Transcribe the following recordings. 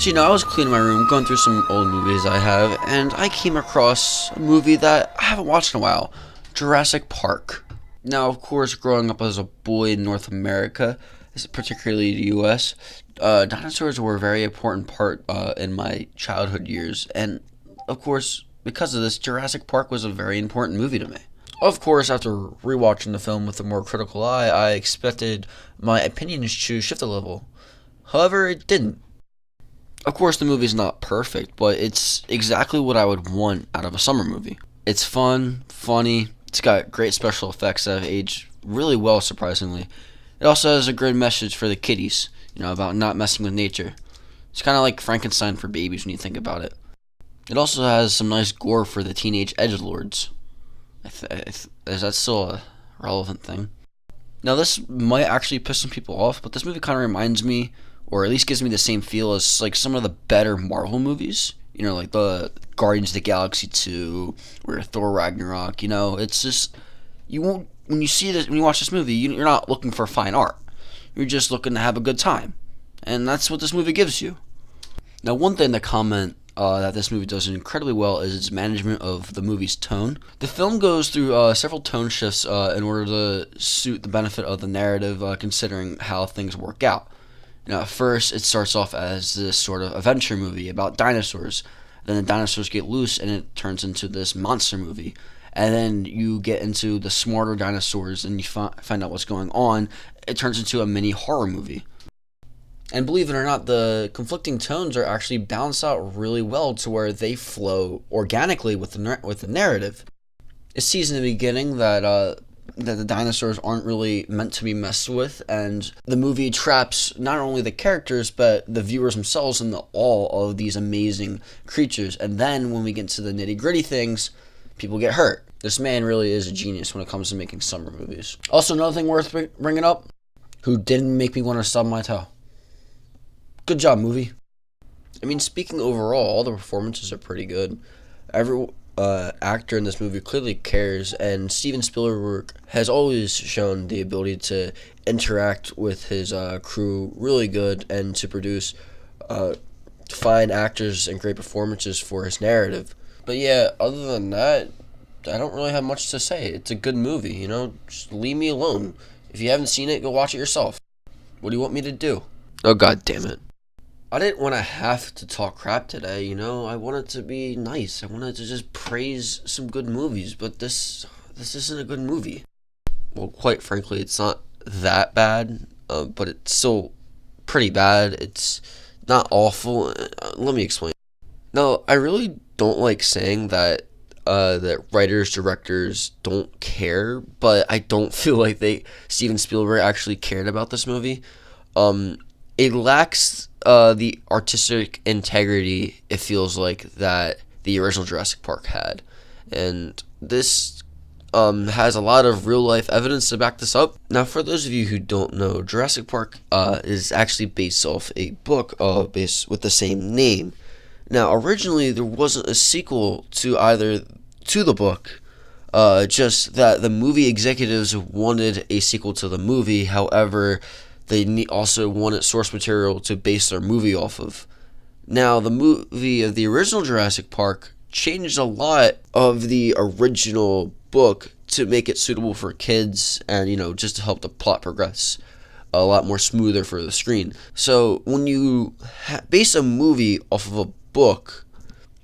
So, I was cleaning my room, going through some old movies I have, and I came across a movie that I haven't watched in a while, Jurassic Park. Now, of course, growing up as a boy in North America, particularly the U.S., dinosaurs were a very important part in my childhood years, and of course, because of this, Jurassic Park was a very important movie to me. Of course, after rewatching the film with a more critical eye, I expected my opinions to shift a little. However, it didn't. Of course, the movie's not perfect, but it's exactly what I would want out of a summer movie. It's fun, funny, it's got great special effects that have aged really well, surprisingly. It also has a great message for the kiddies, about not messing with nature. It's kind of like Frankenstein for babies when you think about it. It also has some nice gore for the teenage edgelords. Is that still a relevant thing? Now, this might actually piss some people off, but this movie kind of reminds me, or at least gives me the same feel as like some of the better Marvel movies. Like the Guardians of the Galaxy 2 or Thor Ragnarok. It's just when you watch this movie, you're not looking for fine art. You're just looking to have a good time, and that's what this movie gives you. Now, one thing to comment that this movie does incredibly well is its management of the movie's tone. The film goes through several tone shifts in order to suit the benefit of the narrative, considering how things work out. At first, it starts off as this sort of adventure movie about dinosaurs. Then the dinosaurs get loose, and it turns into this monster movie. And then you get into the smarter dinosaurs, and you find out what's going on. It turns into a mini horror movie. And believe it or not, the conflicting tones are actually balanced out really well to where they flow organically with the narrative. It sees in the beginning that the dinosaurs aren't really meant to be messed with, and the movie traps not only the characters but the viewers themselves in the awe of these amazing creatures. And then when we get to the nitty gritty things, people get hurt. This man really is a genius when it comes to making summer movies. Also, another thing worth bringing up, who didn't make me want to stub my toe. Good job, movie. Speaking overall, all the performances are pretty good. Every actor in this movie clearly cares, and Steven Spielberg has always shown the ability to interact with his crew really good and to produce fine actors and great performances for his narrative. But yeah, other than that, I don't really have much to say. It's a good movie, just leave me alone. If you haven't seen it, go watch it yourself. What do you want me to do? Oh, god damn it. I didn't want to have to talk crap today, I wanted to be nice. I wanted to just praise some good movies, but this isn't a good movie. Well, quite frankly, it's not that bad, but it's still pretty bad. It's not awful. Let me explain. No, I really don't like saying that writers, directors don't care, but I don't feel like Steven Spielberg actually cared about this movie. It lacks the artistic integrity, it feels like, that the original Jurassic Park had. And this has a lot of real-life evidence to back this up. Now, for those of you who don't know, Jurassic Park is actually based off a book based with the same name. Now, originally, there wasn't a sequel to the book, just that the movie executives wanted a sequel to the movie. However, they also wanted source material to base their movie off of. Now, the movie of the original Jurassic Park changed a lot of the original book to make it suitable for kids and, just to help the plot progress a lot more smoother for the screen. So, when you base a movie off of a book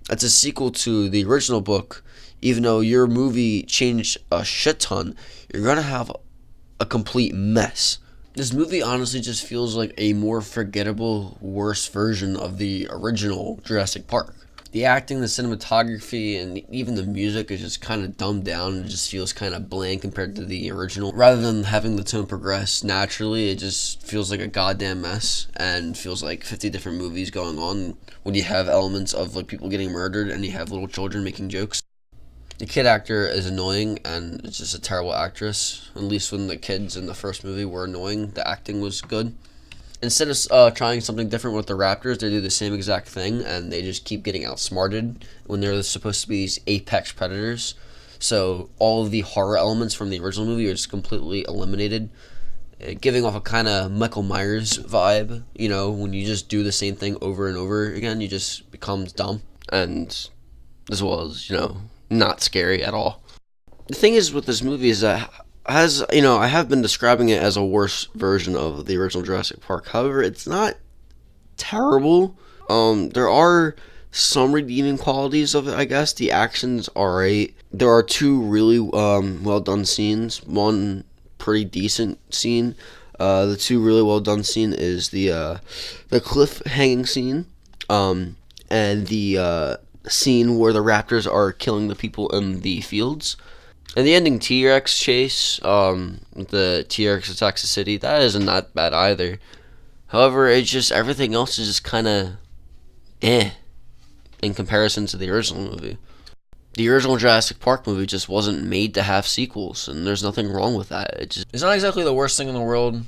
that's a sequel to the original book, even though your movie changed a shit ton, you're going to have a complete mess. This movie honestly just feels like a more forgettable, worse version of the original Jurassic Park. The acting, the cinematography, and even the music is just kind of dumbed down and just feels kind of bland compared to the original. Rather than having the tone progress naturally, it just feels like a goddamn mess and feels like 50 different movies going on when you have elements of like people getting murdered and you have little children making jokes. The kid actor is annoying, and it's just a terrible actress. At least when the kids in the first movie were annoying, the acting was good. Instead of trying something different with the raptors, they do the same exact thing, and they just keep getting outsmarted when they're supposed to be these apex predators. So all of the horror elements from the original movie are just completely eliminated. giving off a kind of Michael Myers vibe. You know, when you just do the same thing over and over again, you just become dumb. And as well as, you know, not scary at all. The thing is with this movie is that, as you know, I have been describing it as a worse version of the original Jurassic Park. However, it's not terrible. There are some redeeming qualities of it, I guess. The action's alright. There are two really well done scenes. One pretty decent scene. The two really well done scene is the cliff hanging scene, and the scene where the raptors are killing the people in the fields. And the ending T-Rex chase, the T-Rex attacks the city, that isn't that bad either. However, it's just, everything else is just kind of in comparison to the original movie. The original Jurassic Park movie just wasn't made to have sequels, and there's nothing wrong with that. It's not exactly the worst thing in the world.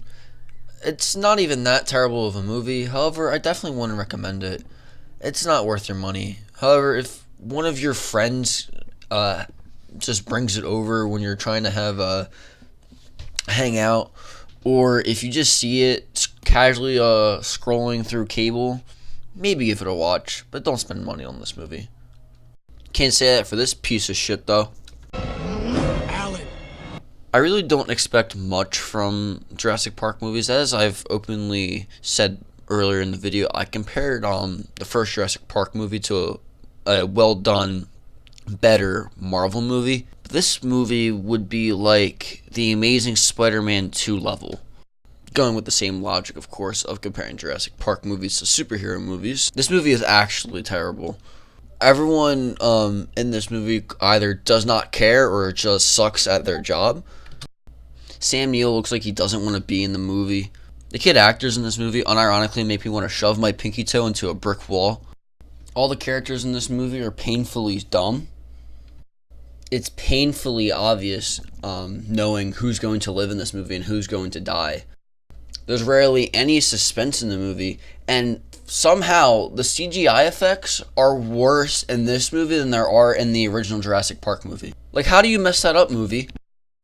It's not even that terrible of a movie. However, I definitely wouldn't recommend it. It's not worth your money. However, if one of your friends just brings it over when you're trying to have a hangout, or if you just see it casually scrolling through cable, maybe give it a watch, but don't spend money on this movie. Can't say that for this piece of shit though. Alan. I really don't expect much from Jurassic Park movies. As I've openly said earlier in the video, I compared the first Jurassic Park movie to a well done, better Marvel movie. This movie would be like the Amazing Spider-Man 2 level. Going with the same logic, of course, of comparing Jurassic Park movies to superhero movies. This movie is actually terrible. Everyone in this movie either does not care or just sucks at their job. Sam Neill looks like he doesn't want to be in the movie. The kid actors in this movie unironically make me want to shove my pinky toe into a brick wall. All the characters in this movie are painfully dumb. It's painfully obvious knowing who's going to live in this movie and who's going to die. There's rarely any suspense in the movie, and somehow the CGI effects are worse in this movie than there are in the original Jurassic Park movie. Like, how do you mess that up, movie?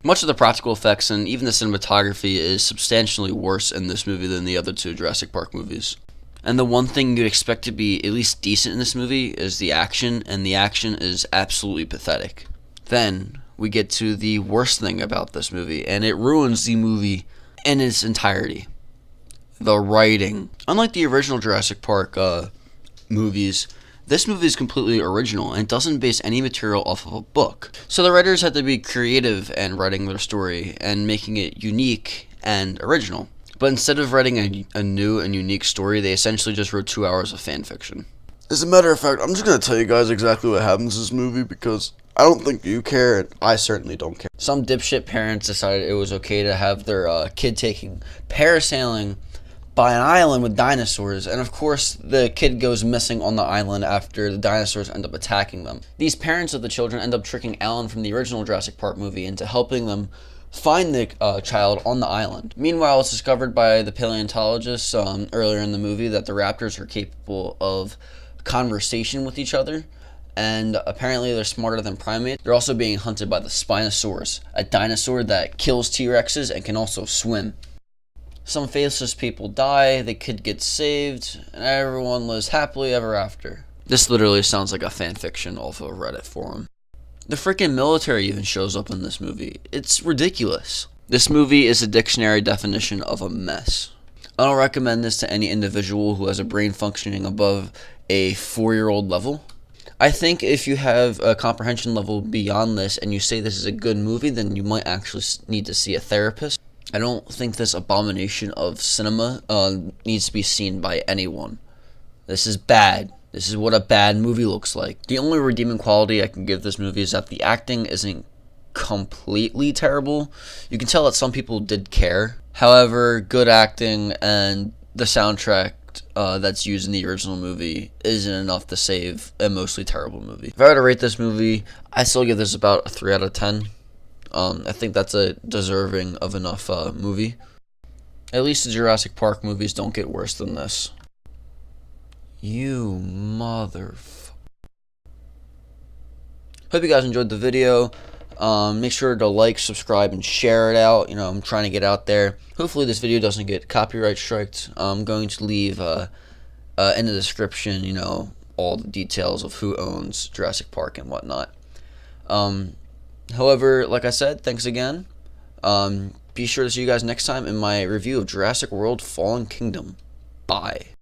Much of the practical effects and even the cinematography is substantially worse in this movie than the other two Jurassic Park movies. And the one thing you'd expect to be at least decent in this movie is the action, and the action is absolutely pathetic. Then we get to the worst thing about this movie, and it ruins the movie in its entirety. The writing. Unlike the original Jurassic Park movies, this movie is completely original and doesn't base any material off of a book. So the writers had to be creative in writing their story and making it unique and original. But instead of writing a new and unique story, they essentially just wrote 2 hours of fan fiction. As a matter of fact, I'm just going to tell you guys exactly what happens in this movie because I don't think you care, and I certainly don't care. Some dipshit parents decided it was okay to have their kid taking parasailing by an island with dinosaurs, and of course the kid goes missing on the island after the dinosaurs end up attacking them. These parents of the children end up tricking Alan from the original Jurassic Park movie into helping them find the child on the island. Meanwhile, it's discovered by the paleontologists earlier in the movie that the raptors are capable of conversation with each other, and apparently they're smarter than primates. They're also being hunted by the Spinosaurus, a dinosaur that kills T-Rexes and can also swim. Some faceless people die, the kid gets saved, and everyone lives happily ever after. This literally sounds like a fanfiction off of a Reddit forum. The freaking military even shows up in this movie. It's ridiculous. This movie is a dictionary definition of a mess. I don't recommend this to any individual who has a brain functioning above a 4-year-old level. I think if you have a comprehension level beyond this and you say this is a good movie, then you might actually need to see a therapist. I don't think this abomination of cinema needs to be seen by anyone. This is bad. This is what a bad movie looks like. The only redeeming quality I can give this movie is that the acting isn't completely terrible. You can tell that some people did care. However, good acting and the soundtrack that's used in the original movie isn't enough to save a mostly terrible movie. If I were to rate this movie, I still give this about a 3 out of 10. I think that's a deserving of enough movie. At least the Jurassic Park movies don't get worse than this. You motherfucker. Hope you guys enjoyed the video. Make sure to like, subscribe, and share it out. You know, I'm trying to get out there. Hopefully this video doesn't get copyright striked. I'm going to leave in the description, you know, all the details of who owns Jurassic Park and whatnot. However, like I said, thanks again. Be sure to see you guys next time in my review of Jurassic World Fallen Kingdom. Bye.